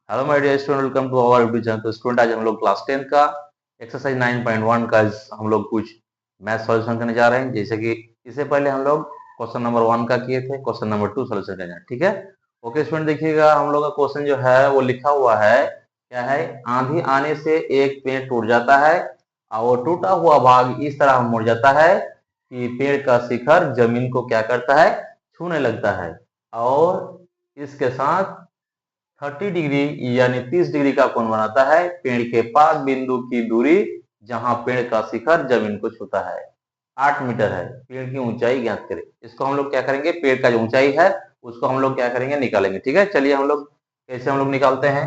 Hello my dear student, welcome to our YouTube channel. तो student, आज हम लोग क्लास 10 का एक्सरसाइज 9.1 का हम लोग कुछ मैथ सॉल्यूशन करने जा रहे हैं। जैसे कि इससे पहले हम लोग क्वेश्चन नंबर 1 का किए थे, क्वेश्चन नंबर 2 सॉल्यूशन करना है। ठीक है, ओके स्टूडेंट, देखिएगा हम लोग का क्वेश्चन जो है वो लिखा हुआ है, क्या है? आंधी आने से एक पेड़ टूट जाता है और वो टूटा हुआ भाग इस तरह मुड़ जाता है कि पेड़ का शिखर जमीन को क्या करता है? छूने लगता है। और इसके साथ 30 डिग्री यानी 30 डिग्री का कोण बनाता है पेड़ के पाद बिंदु की दूरी, जहां पेड़ का शिखर जमीन को छूता है। 8 मीटर है। पेड़ की ऊंचाई ज्ञात करें। इसको हम लोग क्या करेंगे? पेड़ का जो ऊंचाई है उसको हम लोग क्या करेंगे? निकालेंगे। ठीक है, चलिए हम लोग कैसे हम लोग निकालते हैं।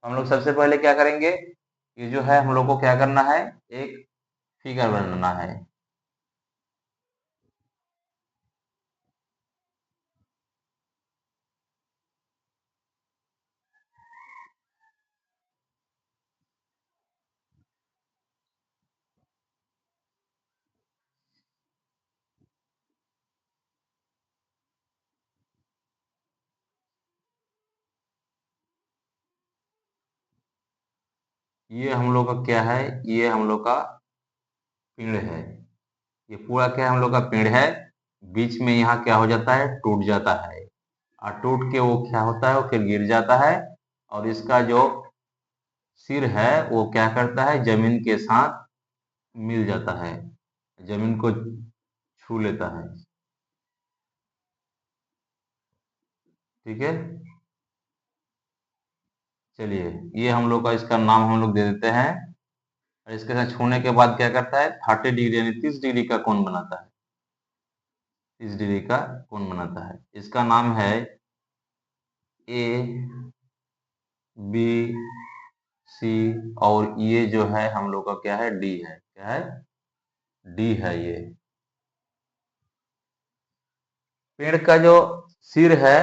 हम लोग सबसे पहले क्या करेंगे, ये जो है हम लोग को क्या करना है, एक फिगर बनाना है। ये हम लोग का क्या है? ये हम लोग का पेड़ है। ये पूरा क्या है? हम लोग का पेड़ है। बीच में यहाँ क्या हो जाता है? टूट जाता है। और टूट के वो क्या होता है? वो फिर गिर जाता है। और इसका जो सिर है वो क्या करता है? जमीन के साथ मिल जाता है, जमीन को छू लेता है। ठीक है, चलिए ये हम लोग का इसका नाम हम लोग दे देते हैं। और इसके साथ छूने के बाद क्या करता है? 30 डिग्री यानी 30 डिग्री का कोण बनाता है। 30 डिग्री का कोण बनाता है। इसका नाम है ए बी सी। और ये जो है हम लोग का क्या है? डी है। क्या है? डी है ये। पेड़ का जो सिर है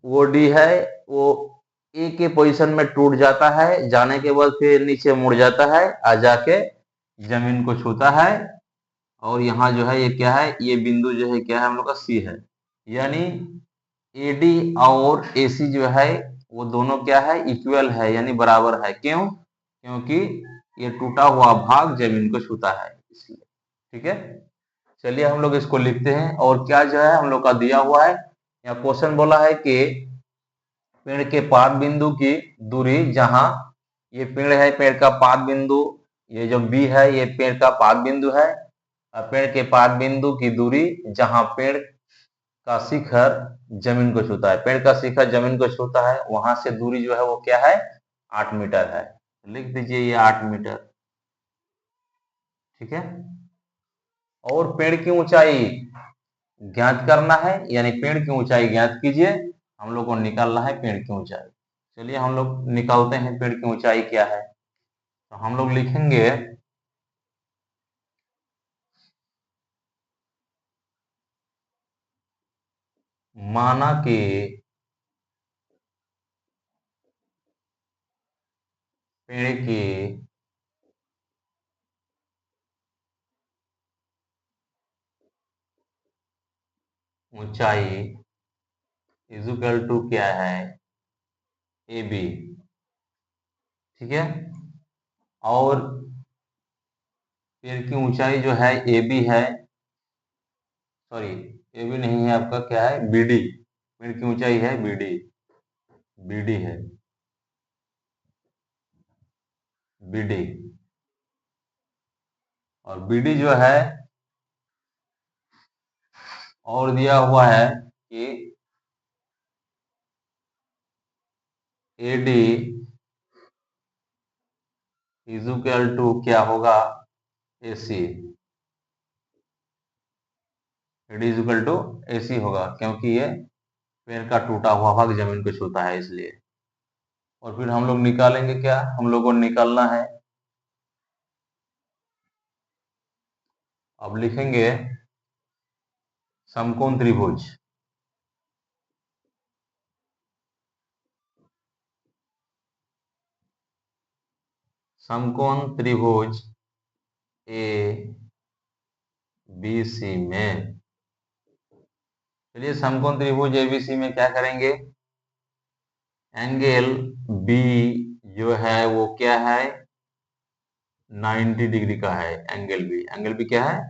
वो डी है। वो ए के पोजीशन में टूट जाता है, जाने के बाद फिर नीचे मुड़ जाता है, आ जाके जमीन को छूता है। और यहाँ जो है ये क्या है? ये बिंदु जो है क्या है? हम लोग का सी है। यानी एडी और एसी जो है वो दोनों क्या है? इक्वल है, यानी बराबर है। क्यों? क्योंकि ये टूटा हुआ भाग जमीन को छूता है, इसलिए। ठीक है, चलिए हम लोग इसको लिखते हैं। और क्या जो है हम लोग का दिया हुआ है, यहाँ क्वेश्चन बोला है कि पेड़ के पाद बिंदु की दूरी, जहां ये पेड़ है, पेड़ का पाद बिंदु, ये जो बी है ये पेड़ का पाद बिंदु है। और पेड़ के पाद बिंदु की दूरी जहां पेड़ का शिखर जमीन को छूता है, पेड़ का शिखर जमीन को छूता है, वहां से दूरी जो है वो क्या है? 8 मीटर है। लिख दीजिए ये 8 मीटर। ठीक है, और पेड़ की ऊंचाई ज्ञात करना है, यानी पेड़ की ऊंचाई ज्ञात कीजिए। हम लोग को निकालना है पेड़ की ऊंचाई। चलिए हम लोग निकालते हैं पेड़ की ऊंचाई क्या है। तो हम लोग लिखेंगे, माना कि पेड़ की ऊंचाई इजुकल टू क्या है? A B. ठीक है, और पेड़ की ऊंचाई जो है ए बी है। सॉरी, ए बी नहीं है, आपका क्या है? B D. पेड़ की ऊंचाई है बी डी। बी डी है, बी डी। और बी डी जो है और दिया हुआ है कि ए डी इजुकल टू क्या होगा? ए सी। ए डी इजुकल टू ए सी होगा, क्योंकि ये पेड़ का टूटा हुआ भाग जमीन को छूता है, इसलिए। और फिर हम लोग निकालेंगे क्या? हम लोग को निकालना है, अब लिखेंगे समकोण त्रिभुज। समकोण त्रिभुज ए बी सी में, चलिए समकोण त्रिभुज एबीसी में क्या करेंगे? एंगल बी जो है वो क्या है, 90 डिग्री का है। एंगल बी क्या है,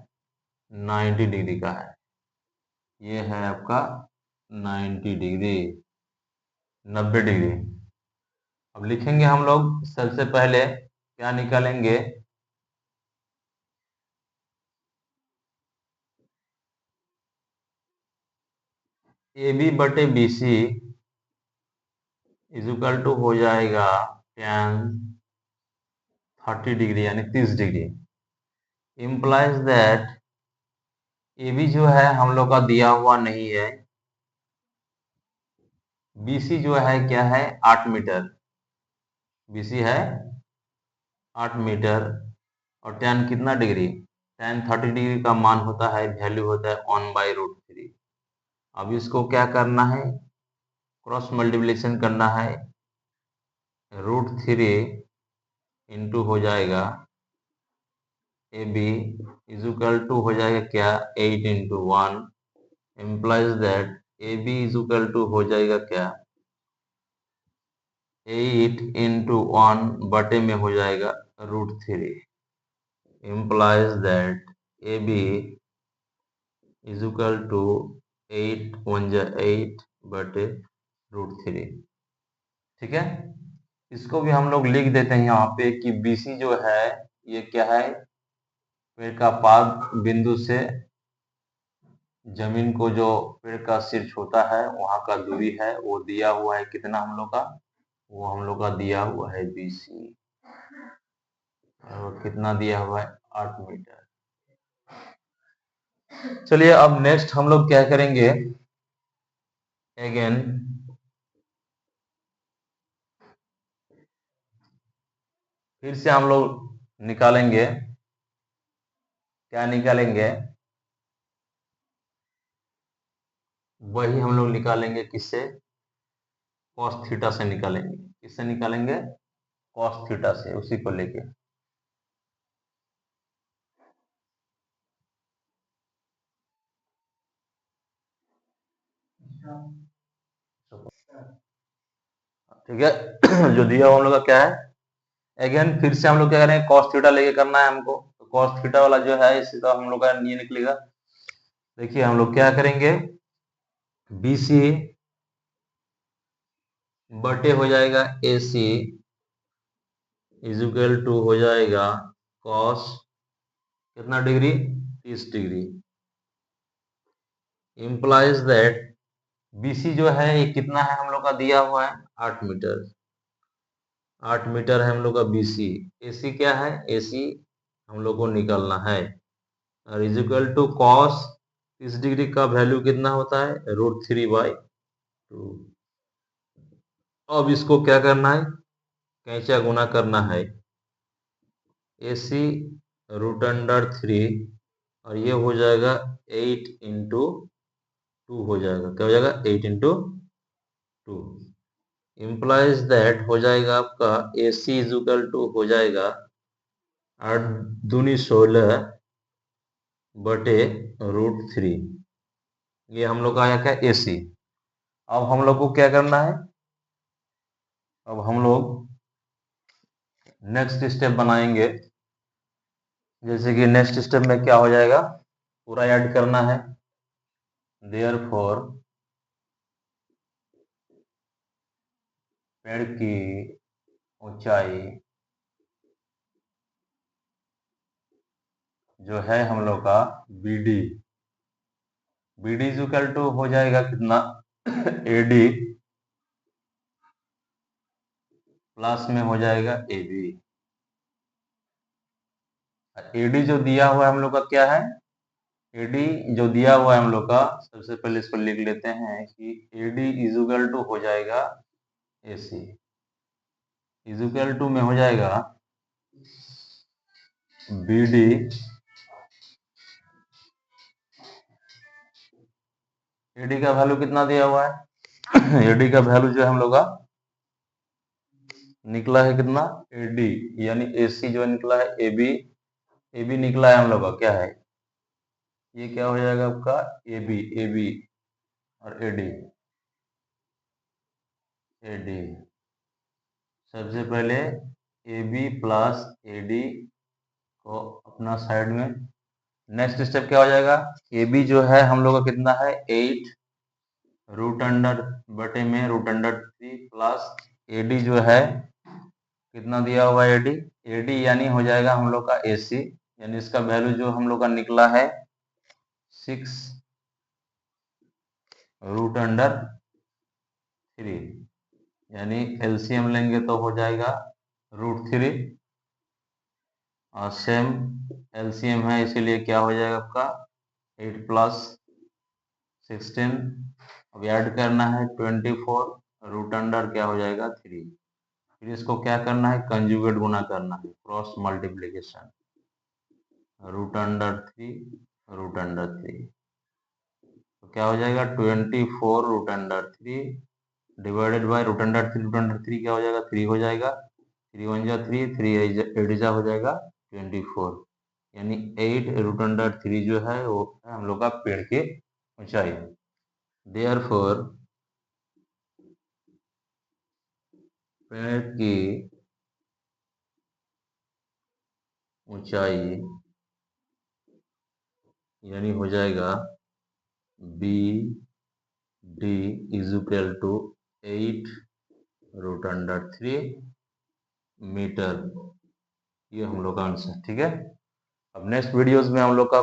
90 डिग्री का है। ये है आपका 90 डिग्री, 90 डिग्री। अब लिखेंगे हम लोग सबसे पहले क्या निकालेंगे, ए बी बटे B C is equal to हो जाएगा tan 30 डिग्री यानी 30 degree. Implies that A B जो है हम लोग का दिया हुआ नहीं है, बी सी जो है क्या है 8 मीटर, बी सी है 8 मीटर। और tan कितना डिग्री, tan 30 डिग्री का मान होता है, वैल्यू होता है 1/√3। अब इसको क्या करना है, क्रॉस मल्टीप्लिकेशन करना है, √3 इंटू हो जाएगा A B is equal to हो जाएगा क्या 8 into 1, implies that A B is equal to हो जाएगा क्या 8 इंटू 1 बटे में हो जाएगा √3, implies that A B is equal to 8 1 जा 8 बटे √3। ठीक है, इसको भी हम लोग लिख देते हैं यहाँ पे कि BC जो है ये क्या है, पेड़ का पाद बिंदु से जमीन को जो पेड़ का सिर छूता है वहां का दूरी है, वो दिया हुआ है कितना हम लोग का, वो हम लोग का दिया हुआ है BC, और कितना दिया हुआ है 8 मीटर। चलिए अब नेक्स्ट हम लोग क्या करेंगे, अगेन फिर से हम लोग निकालेंगे, क्या निकालेंगे, वही हम लोग निकालेंगे किससे, कॉस थीटा से निकालेंगे। किससे निकालेंगे, कॉस थीटा से, उसी को लेके। ठीक है जो दिया हुआ हम लोग का क्या है, अगेन फिर से हम लोग क्या करेंगे, कॉस थीटा लेके करना है हमको, तो कॉस थीटा वाला जो है इसी का हम लोग का ये निकलेगा। देखिए हम लोग क्या करेंगे, BC बटे हो जाएगा AC इज इक्वल टू हो जाएगा कॉस कितना degree, 30 degree. Implies that BC जो है ये कितना है हम लोग का दिया हुआ है 8 मीटर, 8 मीटर है हम लोग का BC। AC क्या है, AC हम लोग को निकालना है, और is equal to cos 30 degree का वैल्यू कितना होता है, √3/2। अब इसको क्या करना है, कैंचा गुना करना है, AC √3 और ये हो जाएगा 8 इंटू 2 हो जाएगा, क्या हो जाएगा 8 इंटू 2। इम्प्लाइज दैट हो जाएगा आपका AC इज इक्वल टू हो जाएगा 8 दूनी 16 बटे √3। ये हम लोग का आया क्या AC। अब हम लोग को क्या करना है, अब हम लोग नेक्स्ट स्टेप बनाएंगे। जैसे कि नेक्स्ट स्टेप में क्या हो जाएगा, पूरा ऐड करना है, देयरफॉर पेड़ की ऊंचाई जो है हम लोग का BD, BD is equal to हो जाएगा कितना AD प्लस में हो जाएगा AB। AD जो दिया हुआ है हम लोग का क्या है, AD जो दिया हुआ है हम लोग का, सबसे पहले इसको लिख लेते हैं कि AD इज इक्वल टू हो जाएगा AC इज इक्वल टू में हो जाएगा BD AD का वैल्यू कितना दिया हुआ है AD का वैल्यू जो है हम लोग का निकला है कितना, AD यानी AC जो निकला है AB निकला है हम लोग का क्या है, ये क्या हो जाएगा आपका AB और AD सबसे पहले A B plus A D को अपना साइड में, नेक्स्ट स्टेप क्या हो जाएगा, ए बी जो है हम लोग का कितना है 8 रूट अंडर बटे में root under 3 plus A D जो है कितना दिया हुआ है, ए डी यानी हो जाएगा हम लोग का ए सी, यानी इसका वैल्यू जो हम लोग का निकला है 6 रूट अंडर 3, यानी एलसीएम लेंगे तो हो जाएगा √3, और सेम एलसीएम है इसीलिए क्या हो जाएगा आपका 8 प्लस 16, अब ऐड करना है 24 रूट अंडर क्या हो जाएगा 3, फिर इसको क्या करना है कंजुगेट गुना करना है, क्रॉस मल्टीप्लीकेशन, √3 तो क्या हो जाएगा 24 root under 3 divided by root under three क्या हो जाएगा 3 हो जाएगा, 3 1 जा 3, 3 8 जा हो जाएगा 24, यानी 8 रूट अंडर 3 जो है वो है हम लोग का पेड़ की ऊंचाई। देयरफॉर पेड़ की ऊंचाई यानी हो जाएगा B D is equal to 8 root under 3 metre, ये हम लोग का आंसर। ठीक है, अब नेक्स्ट वीडियोस में हम लोग का